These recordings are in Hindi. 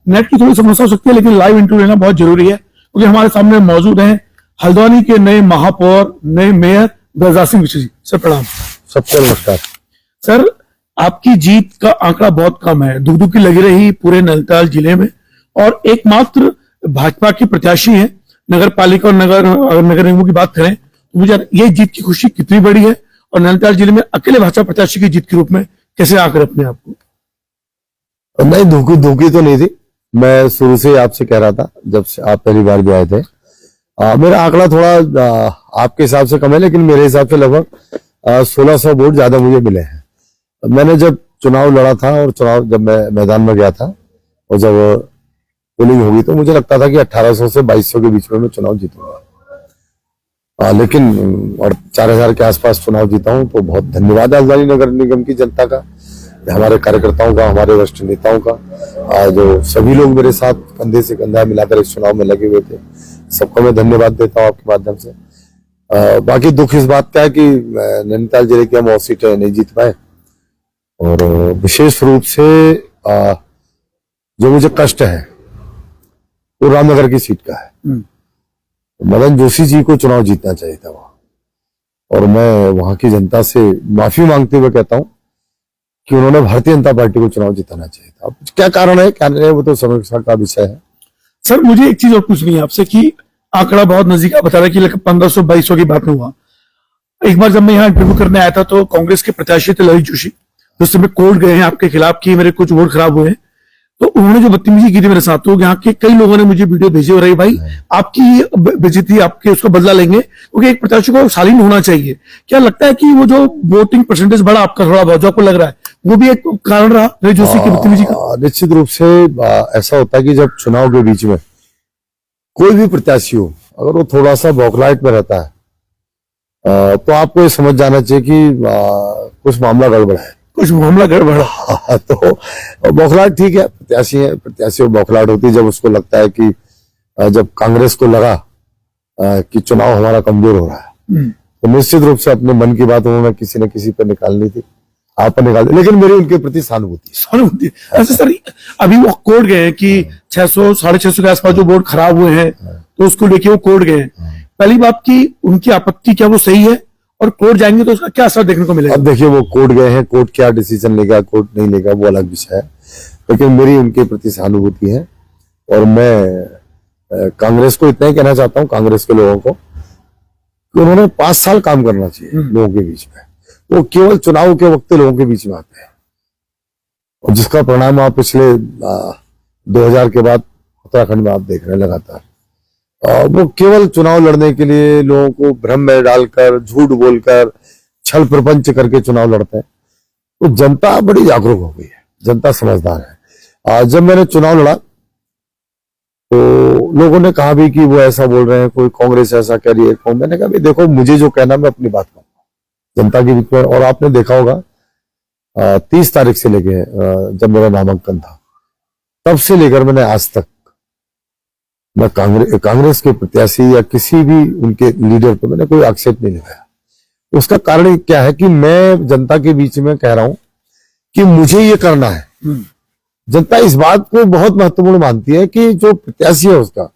नेट की थोड़ी समस्या हो सकती है, लेकिन लाइव इंटरव्यू लेना बहुत जरूरी है, क्योंकि हमारे सामने मौजूद हैं हल्द्वानी के नए महापौर, नए मेयर ब्रजराज सिंह विशी जी। सर प्रणाम। सबको नमस्कार। सर, आपकी जीत का आंकड़ा बहुत कम है, दुगदुगी लगी रही पूरे नैनीताल जिले में, और एकमात्र भाजपा की प्रत्याशी है। नगर पालिका और नगर निगमों की बात करें तो मुझे ये जीत की खुशी कितनी बड़ी है, और नैनीताल जिले में अकेले भाजपा प्रत्याशी की जीत के रूप में कैसे आकर अपने आप को? नहीं, धोखी तो नहीं थी। मैं शुरू से आपसे कह रहा था जब से आप पहली बार भी आए थे। मेरा आंकड़ा थोड़ा आपके हिसाब से कम है, लेकिन मेरे हिसाब से लगभग 1600 वोट ज्यादा मुझे मिले हैं। मैंने जब चुनाव लड़ा था और जब मैं मैदान में गया था और जब पोलिंग होगी तो मुझे लगता था कि 1800 से 2200 के बीच में मैं चुनाव जीतूंगा, लेकिन और 4000 के आसपास चुनाव जीता हूं। तो बहुत धन्यवाद हल्द्वानी नगर निगम की जनता का, हमारे कार्यकर्ताओं का, हमारे वरिष्ठ नेताओं का, जो सभी लोग मेरे साथ कंधे से कंधा मिलाकर इस चुनाव में लगे हुए थे। सबको मैं धन्यवाद देता हूं आपके माध्यम से। बाकी दुख इस बात का है कि नैनीताल जिले की हम और सीटें नहीं जीत पाए, और विशेष रूप से जो मुझे कष्ट है वो रामनगर की सीट का है। मदन जोशी जी को चुनाव जीतना चाहिए था वहां, और मैं वहां की जनता से माफी मांगते हुए कहता हूं कि उन्होंने भारतीय जनता पार्टी को चुनाव जिताना चाहिए था। अब क्या कारण है, क्या नहीं है, वो तो समीक्षा का विषय है। सर, मुझे एक चीज और पूछनी है आपसे कि आंकड़ा बहुत नजदीक बता रहा है कि लगभग 1500-2200 की बात में हुआ। एक बार जब मैं यहाँ इंटरव्यू करने आया था तो कांग्रेस के प्रत्याशी थे ललित जोशी, उस समय कोर्ट गए हैं आपके खिलाफ कि मेरे कुछ वोट खराब हुए हैं, तो उन्होंने जो बदतमीजी की थी मेरे साथ, तो यहाँ के कई लोगों ने मुझे वीडियो भेजे, हो रही भाई आपकी बेइज्जती, आपके उसका बदला लेंगे, क्योंकि एक प्रत्याशी को शालीन होना चाहिए। क्या लगता है कि वो जो वोटिंग परसेंटेज बढ़ा आपका थोड़ा बहुत, जो आपको लग रहा है, वो भी एक कारण रहा ललित जोशी की बदतमीजी का? निश्चित रूप से ऐसा होता है कि जब चुनाव के बीच में कोई भी प्रत्याशी हो, अगर वो थोड़ा सा बौखलाहट में रहता है तो आपको ये समझ जाना चाहिए कि कुछ मामला गड़बड़ है, कुछ मामला गड़बड़ है। तो बौखलाहट ठीक है, प्रत्याशी बौखलाहट होती है जब उसको लगता है कि जब कांग्रेस को लगा कि चुनाव हमारा कमजोर हो रहा है, तो निश्चित रूप से अपने मन की बात उन्होंने किसी न किसी पर निकालनी थी, आप पर निकाल दी, लेकिन मेरी उनके प्रति सहानुभूति। ऐसे सर, अभी वो कोर्ट गए हैं कि 600-650 के आसपास जो वोट खराब हुए हैं, तो उसको लेके वो कोर्ट गए हैं। पहली बात की उनकी आपत्ति, क्या वो सही है, और कोर्ट जाएंगे तो उसका क्या असर देखने को मिलेगा? अब देखिए, वो कोर्ट गए हैं, कोर्ट क्या डिसीजन लेगा, कोर्ट नहीं लेगा, वो अलग विषय है, लेकिन मेरी उनके प्रति सहानुभूति है। और मैं कांग्रेस को इतना ही कहना चाहता हूं, कांग्रेस के लोगों को, कि उन्होंने 5 साल काम करना चाहिए लोगों के बीच में। वो केवल चुनाव के वक्त लोगों के बीच में आते हैं, और जिसका परिणाम आप पिछले 2000 के बाद उत्तराखंड में आप देख रहे हैं लगातार। वो केवल चुनाव लड़ने के लिए लोगों को भ्रम में डालकर, झूठ बोलकर, छल प्रपंच करके चुनाव लड़ते हैं। तो जनता बड़ी जागरूक हो गई है, जनता समझदार है। जब मैंने चुनाव लड़ा तो लोगों ने कहा भी कि वो ऐसा बोल रहे हैं, कोई कांग्रेस ऐसा कह रही है। मैंने कहा देखो, मुझे जो कहना, मैं अपनी बात कहूंगा जनता के बीच में। और आपने देखा होगा 30 तारीख से लेके जब मेरा नामांकन था, तब से लेकर मैंने आज तक मैं कांग्रेस के प्रत्याशी या किसी भी उनके लीडर पर मैंने कोई आक्षेप नहीं लगाया। उसका कारण क्या है कि मैं जनता के बीच में कह रहा हूं कि मुझे ये करना है। जनता इस बात को बहुत महत्वपूर्ण मानती है कि जो प्रत्याशी है उसका,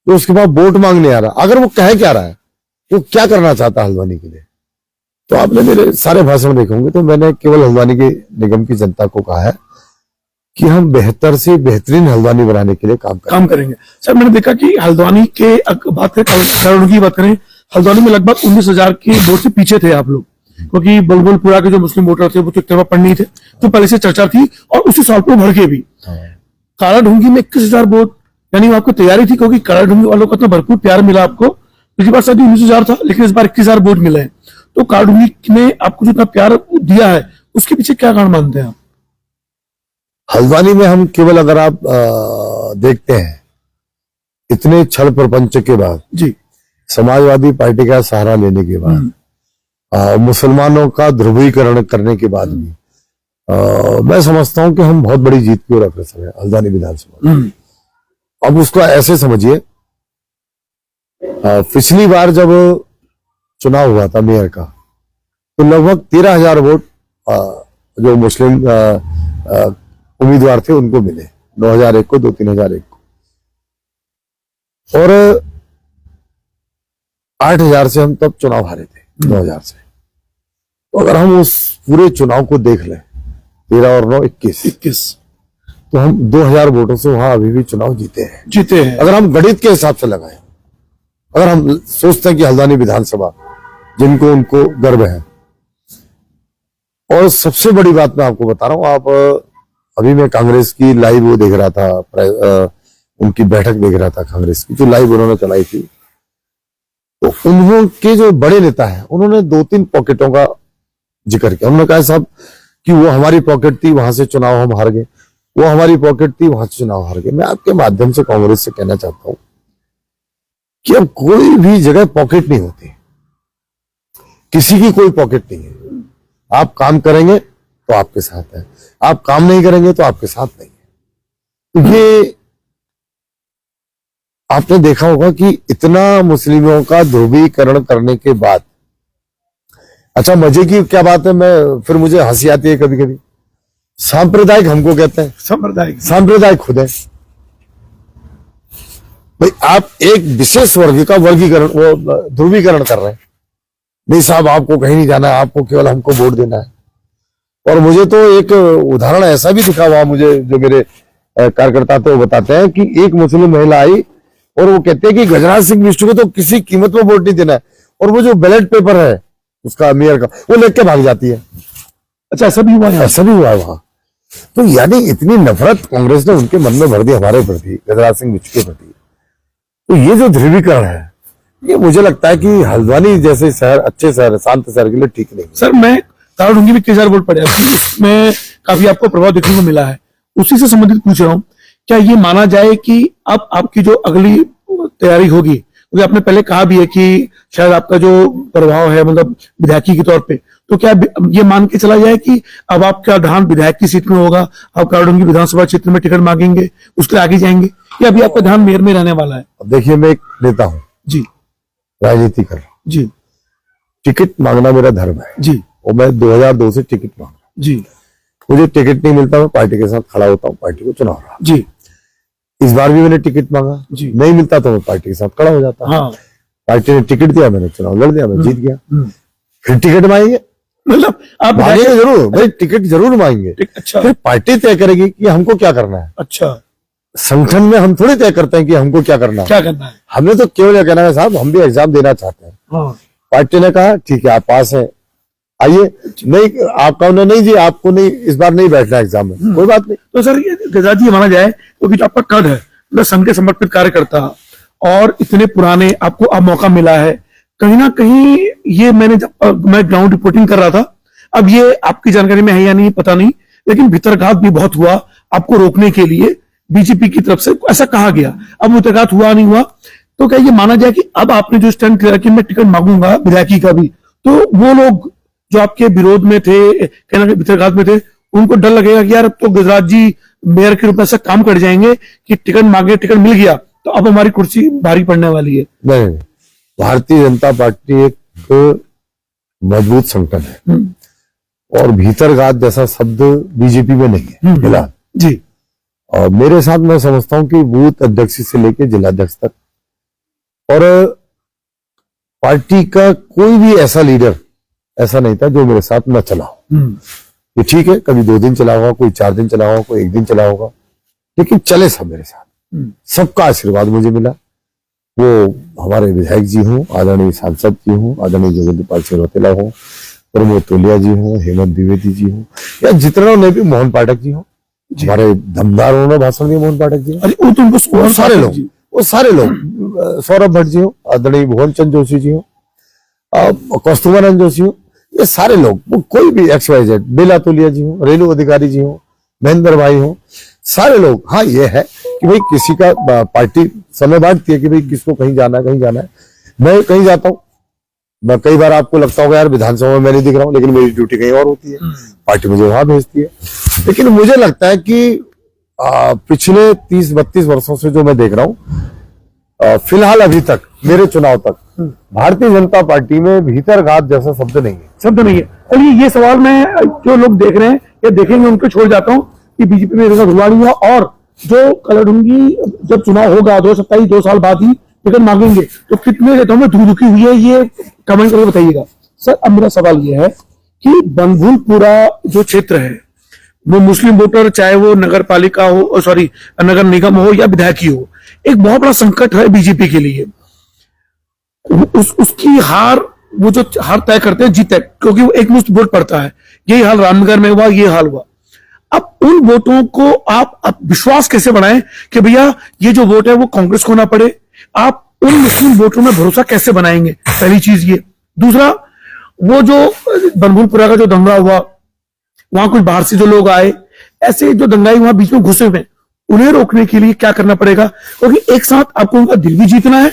जो उसके पास वोट मांगने आ रहा, अगर वो कह क्या रहा है, वो क्या करना चाहता है हल्द्वानी के लिए। तो आपने मेरे सारे भाषण देखे होंगे, तो मैंने केवल हल्द्वानी के निगम की जनता को कहा है कि हम बेहतर से बेहतरीन हल्द्वानी बनाने के लिए काम करेंगे। सर, मैंने देखा कि हल्द्वानी के बात करें, हल्द्वानी में लगभग 19,000 के वोट से पीछे थे आप लोग, क्योंकि बुलबुलपुरा के जो मुस्लिम वोटर थे वो तो एक तरफा पढ़ नहीं थे, तो पहले से चर्चा थी, और उसी साल को भड़के भी। कालाढूंगी में 21,000 वोट, यानी आपको तैयारी थी, क्योंकि कालाढूंगी वालों को इतना भरपूर प्यार मिला आपको। पिछली बार शायद 19,000 था, लेकिन इस बार 21,000 वोट मिले हैं। तो कालाढूंगी ने आपको जितना प्यार दिया है, उसके पीछे क्या कारण मानते हैं आप? हल्द्वानी में हम केवल, अगर आप देखते हैं, इतने छल प्रपंच के बाद जी, समाजवादी पार्टी का सहारा लेने के बाद, मुसलमानों का ध्रुवीकरण करने के बाद भी मैं समझता हूं कि हम बहुत बड़ी जीत की ओर अग्रसर है हल्द्वानी विधानसभा। अब उसको ऐसे समझिए, पिछली बार जब चुनाव हुआ था मेयर का, तो लगभग 13,000 वोट जो मुस्लिम उम्मीदवार थे उनको मिले। 2001 को, 2001 को, और 8,000 से हम तब चुनाव हारे थे, 2000 से। तो अगर हम उस पूरे चुनाव को देख लें, 13 और 9 21, तो हम 2000 वोटों से वहां अभी भी चुनाव जीते हैं। अगर हम गणित के हिसाब से लगाएं, अगर हम सोचते हैं कि हल्द्वानी विधानसभा जिनको उनको गर्व है, और सबसे बड़ी बात मैं आपको बता रहा हूं, आप अभी मैं कांग्रेस की लाइव वो देख रहा था, उनकी बैठक देख रहा था कांग्रेस की, जो लाइव उन्होंने चलाई थी। तो उनके जो बड़े नेता हैं, उन्होंने 2-3 पॉकेटों का जिक्र किया। उन्होंने कहा साहब कि वो हमारी पॉकेट थी, वहां से चुनाव हम हार गए, वो हमारी पॉकेट थी, वहां से चुनाव हार गए। मैं आपके माध्यम से कांग्रेस से कहना चाहता हूं कि अब कोई भी जगह पॉकेट नहीं होती, किसी की कोई पॉकेट नहीं है। आप काम करेंगे तो आपके साथ है, आप काम नहीं करेंगे तो आपके साथ नहीं है। तो ये आपने देखा होगा कि इतना मुस्लिमों का ध्रुवीकरण करने के बाद, अच्छा मजे की क्या बात है, मैं फिर मुझे हंसी आती है कभी कभी, सांप्रदायिक हमको कहते हैं, सांप्रदायिक खुद है भाई। आप एक विशेष वर्ग का वर्गीकरण, वो ध्रुवीकरण कर रहे हैं। नहीं साहब, आपको कहीं नहीं जाना है, आपको केवल हमको वोट देना है। और मुझे तो एक उदाहरण ऐसा भी दिखा हुआ, मुझे जो मेरे कार्यकर्ता थे वो बताते हैं कि एक मुस्लिम महिला आई और वो कहते हैं कि गजराज सिंह बिष्ट को तो किसी कीमत में वोट नहीं देना है, और वो जो बैलेट पेपर है उसका मेयर का, वो लेके भाग जाती है। अच्छा, ऐसा भी हुआ है? ऐसा भी हुआ है वहां। तो यानी इतनी नफरत कांग्रेस ने उनके मन में भर दी हमारे प्रति, गजराज सिंह बिष्ट के प्रति। तो ये जो ध्रुवीकरण है, ये मुझे लगता है कि हल्द्वानी जैसे शहर, अच्छे शहर, शांत शहर के लिए ठीक नहीं। सर, मैं ताराडुंगी में 3000 वोट पड़े, उसमें काफी आपको प्रभाव देखने को मिला है, उसी से संबंधित पूछ रहा हूँ, क्या ये माना जाए कि अब आपकी जो अगली तैयारी होगी, क्योंकि आपने पहले कहा भी है कि शायद आपका जो प्रभाव है मतलब विधायकी के तौर पे, तो क्या ये मान के चला जाए कि अब आपका ध्यान विधायक की सीट में होगा, आप ताराडुंगी विधानसभा क्षेत्र में टिकट मांगेंगे, उसके आगे जाएंगे, या अभी आपका ध्यान मेयर में रहने वाला है? देखिए, मैं एक नेता हूं जी, राजनीति कर रहा हूं जी, टिकट मांगना मेरा धर्म है जी, और मैं 2002 से टिकट मांग रहा हूं जी, मुझे टिकट नहीं मिलता, मैं पार्टी के साथ खड़ा होता हूं, पार्टी को चुनाव रहा। जी, इस बार भी मैंने टिकट मांगा, जी, नहीं मिलता तो मैं पार्टी के साथ खड़ा हो जाता। हाँ, पार्टी ने टिकट दिया, मैंने चुनाव लड़ दिया, मैं जीत गया। फिर टिकट मांगेंगे, मतलब आप मांगेंगे जरूर भाई, टिकट जरूर मांगेंगे। अच्छा, फिर पार्टी तय करेगी कि हमको क्या करना है। अच्छा, संगठन में हम थोड़ी तय करते हैं कि हमको क्या करना है। हमने तो केवल यह कहना है साहब हम भी एग्जाम देना चाहते हैं। हाँ। पार्टी ने कहा ठीक है आप पास हैं, आइए। नहीं, आपका उन्होंने नहीं जी, आपको नहीं, इस बार नहीं बैठना एग्जाम में, कोई बात नहीं। तो सर, ये गजराज जी माना जाए क्योंकि जो आपका कद है, मतलब संघ के समर्पित कार्यकर्ता और इतने पुराने, आपको अब मौका मिला है, कहीं ना कहीं ये मैं ग्राउंड रिपोर्टिंग कर रहा था, अब ये आपकी जानकारी में है या नहीं पता नहीं, लेकिन भीतरघात भी बहुत हुआ आपको रोकने के लिए बीजेपी की तरफ से, ऐसा कहा गया। अब भीतरघात हुआ नहीं हुआ, तो क्या ये माना जाए कि अब आपने जो स्टैंड किया कि मैं टिकट मांगूंगा विधायकी का भी, तो वो लोग जो आपके विरोध में थे, कहना कि भीतरघात में थे, उनको डर लगेगा कि यार अब तो गजराज जी मेयर के रूप में ऐसा काम कर जाएंगे कि टिकट मांगे, टिकट मिल गया तो अब हमारी कुर्सी भारी पड़ने वाली है? नहीं, भारतीय जनता पार्टी एक मजबूत संगठन है और भीतरघात जैसा शब्द बीजेपी में नहीं है फिलहाल जी। और मेरे साथ मैं समझता हूं कि बूथ अध्यक्ष से लेकर जिलाध्यक्ष तक और पार्टी का कोई भी ऐसा लीडर ऐसा नहीं था जो मेरे साथ न चला हो। ये ठीक है, कभी 2 दिन चला होगा, कोई 4 दिन चला होगा, कोई 1 दिन चला होगा, लेकिन चले सब मेरे साथ। सबका आशीर्वाद मुझे मिला, वो हमारे विधायक जी हों, आदरणीय सांसद जी हों, आदरणीय जोगेंद्र पाल सिंह रौतेला हों, प्रमोद तोलिया जी हों, हेमंत द्विवेदी जी हों, या जितना ने भी, मोहन पाठक जी हों, हमारे दमदार उन्होंने भाषण दिया, मोहन पाठक जी, वो सारे लोग, सौरभ भट्ट जी हो, आदरणीय भुवन चंद्र जोशी जी हो, कस्तूरबानंद जोशी हो, ये सारे लोग, वो कोई भी XYZ, बेला तोलिया जी हो, रेणु अधिकारी जी हो, महेंद्र भाई हो, सारे लोग। हाँ, ये है कि भाई किसी का पार्टी समय बांटती है कि भाई किसको कहीं जाना है, कहीं जाना है। मैं कहीं जाता हूँ, मैं कई बार आपको लगता होगा यार विधानसभा में मैं नहीं दिख रहा हूँ, लेकिन मेरी ड्यूटी कहीं और होती है, पार्टी मुझे वहां भेजती है। लेकिन मुझे लगता है कि पिछले 30-32 वर्षों से जो मैं देख रहा हूँ, फिलहाल अभी तक मेरे चुनाव तक भारतीय जनता पार्टी में भीतरघात जैसा शब्द नहीं है। चलिए, ये सवाल मैं जो लोग देख रहे हैं या देखेंगे उनको छोड़ जाता हूँ कि बीजेपी में हुआ और जो कलडुंगी जब चुनाव होगा 227 2 साल बाद ही टिकट मांगेंगे तो कितने नेताओं में धुकी हुई है, ये कमेंट करके बताइएगा। सर अब मेरा सवाल ये है कि बनभूलपुरा जो क्षेत्र है वो मुस्लिम वोटर, चाहे वो नगर पालिका हो, सॉरी नगर निगम हो या विधायकी हो, एक बहुत बड़ा संकट है बीजेपी के लिए। उसकी हार, वो जो हार तय करते हैं जीत है, क्योंकि वो एक मुश्त वोट पड़ता है। यही हाल रामनगर में हुआ, ये हाल हुआ। अब उन वोटों को आप विश्वास कैसे बनाएं कि भैया ये जो वोट है वो कांग्रेस को ना पड़े? आप उन मुस्लिम वोटों में भरोसा कैसे बनाएंगे? पहली चीज ये। दूसरा, वो जो बनभूलपुरा का जो दंगा हुआ, वहां कुछ बाहर से जो लोग आए, ऐसे जो दंगाई वहां बीच में घुसे हुए, उन्हें रोकने के लिए क्या करना पड़ेगा? क्योंकि एक साथ आपको उनका दिल भी जीतना है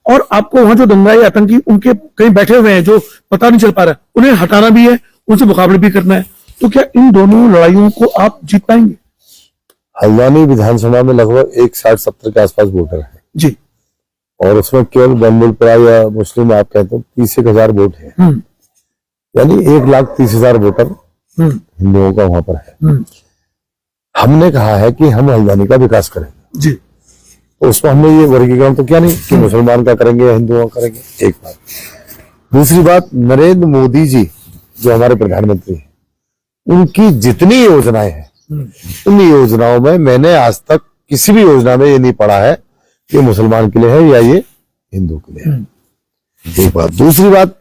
और आपको वहां जो दंगाई आतंकी उनके कहीं बैठे हुए हैं जो पता नहीं चल पा रहा है, उन्हें हटाना भी है, उनसे मुकाबला भी करना है। तो क्या इन दोनों लड़ाइयों को आप जीत पाएंगे? हल्द्वानी विधानसभा में लगभग 160-70 के आसपास वोटर है जी, और उसमें केवल बनभूलपुरा या मुस्लिम आप कहते हो 30,000 वोट है, यानी 1,30,000 वोटर हिंदुओं का वहां पर है। हमने कहा है कि हम हल्द्वानी का विकास करेंगे जी, तो उसमें हमने ये वर्गीकरण तो क्या नहीं कि मुसलमान का करेंगे या हिंदुओं का करेंगे, एक बात। दूसरी बात, नरेंद्र मोदी जी जो हमारे प्रधानमंत्री हैं, उनकी जितनी योजनाएं हैं, उन योजनाओं में मैंने आज तक किसी भी योजना में ये नहीं पढ़ा है कि मुसलमान के लिए है या ये हिंदू के लिए है। एक बात। दूसरी बात,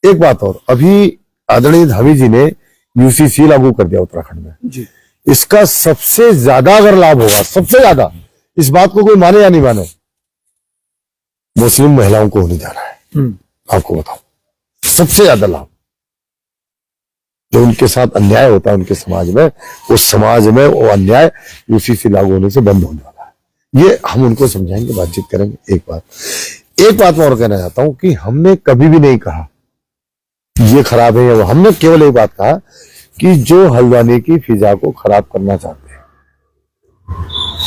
एक बात और, अभी आदरणीय धामी जी ने यूसीसी लागू कर दिया उत्तराखंड में जी। इसका सबसे ज्यादा अगर लाभ होगा, सबसे ज्यादा, इस बात को कोई माने या नहीं माने, मुस्लिम महिलाओं को होने जा रहा है। आपको बताऊं, सबसे ज्यादा लाभ जो उनके साथ अन्याय होता है उनके समाज में, उस समाज में वो अन्याय यूसीसी लागू होने से बंद होने वाला है। ये हम उनको समझाएंगे, बातचीत करेंगे। एक बात मैं और कहना चाहता हूं कि हमने कभी भी नहीं कहा ये खराब है या वो, हमने केवल एक बात कहा कि जो हल्द्वानी की फिजा को खराब करना चाहते हैं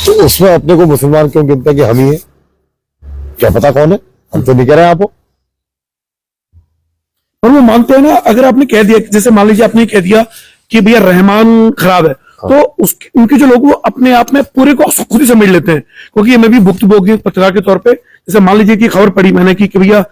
तो उसमें अपने को मुसलमान क्यों गिनते हैं कि हम ही है? क्या पता कौन है, हम तो नहीं कह रहे हैं आपको। और वो मानते हैं ना, अगर आपने कह दिया, जैसे मान लीजिए आपने कह दिया कि भैया रहमान खराब है, तो उनके जो लोग वो अपने आप में पूरे को खुद ही समेट लेते हैं। क्योंकि मैं भी भुक्तभोगी पत्रकार के तौर पे, जैसे मान लीजिए कि खबर पड़ी मैंने कि भैया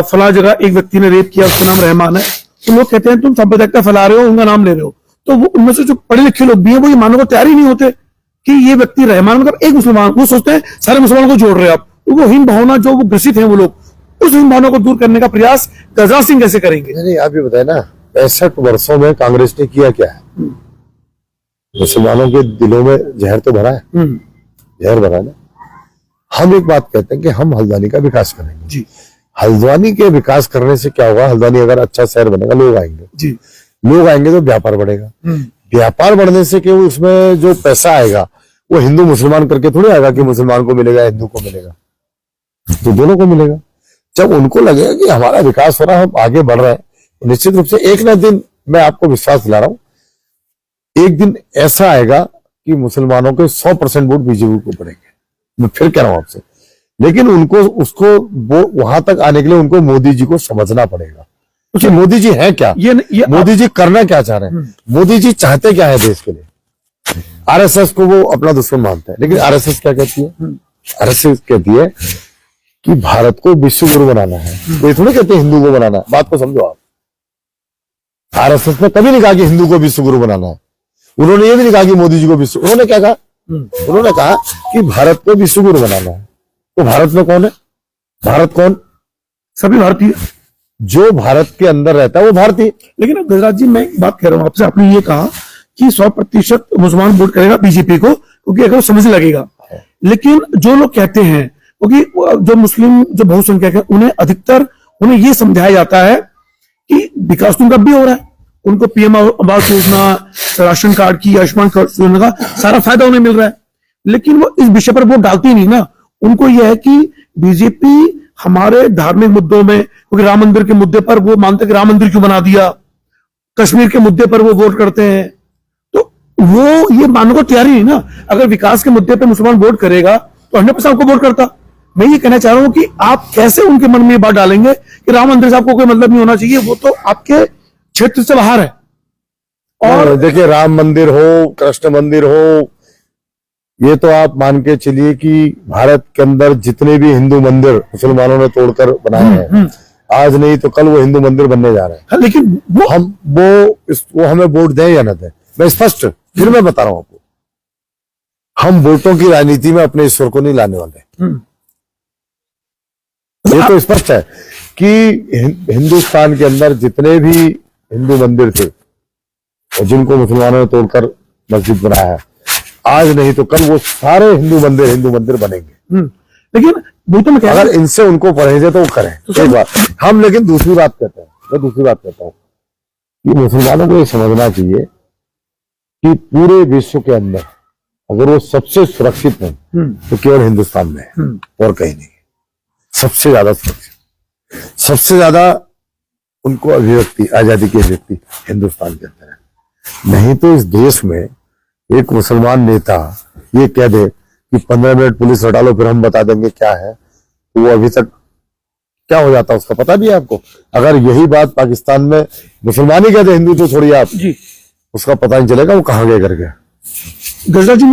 फला जगह एक व्यक्ति ने रेप किया, उसका नाम रहमान है, तो लोग कहते हैं तुम सांप्रदायिकता फैला रहे हो, उनका नाम ले रहे हो। तो वो उनमें से जो पढ़े लिखे लोग भी हैं वो ये मानने को तैयार ही नहीं होते कि ये व्यक्ति रहमान मतलब एक मुसलमान, वो सोचते हैं सारे मुसलमानों को जोड़ रहे हैं आप। तो वो हीन भावना जो वो ग्रसित है वो लोग, उस हीन भावना को दूर करने का प्रयास गजराज सिंह कैसे करेंगे? नहीं, आप ये बताए ना, 65 वर्षों में कांग्रेस ने किया क्या है? मुसलमानों के दिलों में जहर तो भरा है, जहर भरा है ना। हम एक बात कहते हैं कि हम हल्द्वानी का विकास करेंगे जी। हल्द्वानी के विकास करने से क्या होगा? हल्द्वानी अगर अच्छा शहर बनेगा, लोग आएंगे जी, लोग आएंगे तो व्यापार बढ़ेगा। व्यापार बढ़ने से कि उसमें जो पैसा आएगा वो हिंदू मुसलमान करके थोड़ी आएगा कि मुसलमान को मिलेगा हिंदू को मिलेगा, तो दोनों को मिलेगा। जब उनको लगेगा कि हमारा विकास हो रहा है, हम आगे बढ़ रहे हैं, तो निश्चित रूप से एक ना दिन, मैं आपको विश्वास दिला रहा हूं, एक दिन ऐसा आएगा कि मुसलमानों के 100% वोट बीजेपी को पड़ेंगे। मैं फिर कह रहा हूं आपसे, लेकिन उनको उसको वो वहां तक आने के लिए उनको मोदी जी को समझना पड़ेगा कि मोदी जी है क्या, ये मोदी जी करना क्या चाह रहे हैं, मोदी जी चाहते क्या है देश के लिए। आरएसएस को वो अपना दुश्मन मानते हैं, लेकिन आरएसएस क्या कहती है? आरएसएस कहती है कि भारत को विश्व गुरु बनाना है, कोई थोड़ी कहते हिंदू को बनाना है। बात को समझो आप। आरएसएस ने कभी नहीं कहा कि हिंदू को विश्व गुरु बनाना है, उन्होंने ये भी नहीं कहा कि मोदी जी को विश्व, उन्होंने क्या कहा? उन्होंने कहा कि भारत को विश्व गुरु बनाना है। तो भारत में कौन है? भारत कौन? सभी भारतीय, जो भारत के अंदर रहता है वो भारतीय। लेकिन गजराज जी मैं एक बात कह रहा हूं आपसे, आपने ये कहा कि 100% मुसलमान वोट करेगा बीजेपी को क्योंकि अगर वो समझ लगेगा, लेकिन जो लोग कहते हैं, क्योंकि जो मुस्लिम जो बहुसंख्यक है उन्हें अधिकतर उन्हें ये समझाया जाता है कि विकास तो उनका भी हो रहा है, उनको PM Awas Yojana, ration card की, आयुष्मान योजना का सारा फायदा उन्हें मिल रहा है, लेकिन वो इस विषय पर वोट डालती नहीं ना। उनको यह है कि बीजेपी हमारे धार्मिक मुद्दों में, क्योंकि राम मंदिर के मुद्दे पर वो मानते कि राम मंदिर क्यों बना दिया, कश्मीर के मुद्दे पर वो वोट करते हैं, तो वो ये मानने को तैयार ही नहीं ना। अगर विकास के मुद्दे पर मुसलमान वोट करेगा तो 100% आपको वोट करता। मैं ये कहना चाह रहा हूं कि आप कैसे उनके मन में ये बात डालेंगे कि राम मंदिर से आपको कोई मतलब नहीं होना चाहिए, वो तो आपके क्षेत्र से बाहर है। और देखिए, राम मंदिर हो, कृष्ण मंदिर हो, ये तो आप मान के चलिए कि भारत के अंदर जितने भी हिंदू मंदिर मुसलमानों ने तोड़कर बनाए हैं, आज नहीं तो कल वो हिंदू मंदिर बनने जा रहे हैं। हाँ, लेकिन वो हमें वोट दें या न दें, मैं स्पष्ट फिर मैं बता रहा हूं आपको, हम वोटों की राजनीति में अपने ईश्वर को नहीं लाने वाले। ये तो स्पष्ट है कि हिंदुस्तान के अंदर जितने भी हिंदू मंदिर थे और जिनको मुसलमानों ने तोड़कर मस्जिद बनाया है, आज नहीं तो कल वो सारे हिंदू मंदिर बनेंगे। लेकिन वो तो मैं कह रहा अगर इनसे उनको परहेज है तो वो करें, एक बात हम। लेकिन दूसरी बात कहते हैं, मैं दूसरी बात कहता हूं कि मुसलमानों को ये समझना चाहिए कि पूरे विश्व के अंदर अगर वो सबसे सुरक्षित है तो केवल हिंदुस्तान में है और कहीं नहीं। सबसे ज्यादा सुरक्षित, सबसे ज्यादा उनको अभिव्यक्ति, आजादी की अभिव्यक्ति हिंदुस्तान के अंदर है। नहीं तो इस देश में एक मुसलमान नेता ये कह दे कि 15 मिनट पुलिस हटा लो फिर हम बता देंगे क्या है, तो वो अभी तक क्या हो जाता उसका पता भी है आपको। अगर यही बात पाकिस्तान में मुसलमान ही कहते, हिंदू तो छोड़िए आप, जी, उसका पता नहीं चलेगा वो कहां गए करके। गजरा जी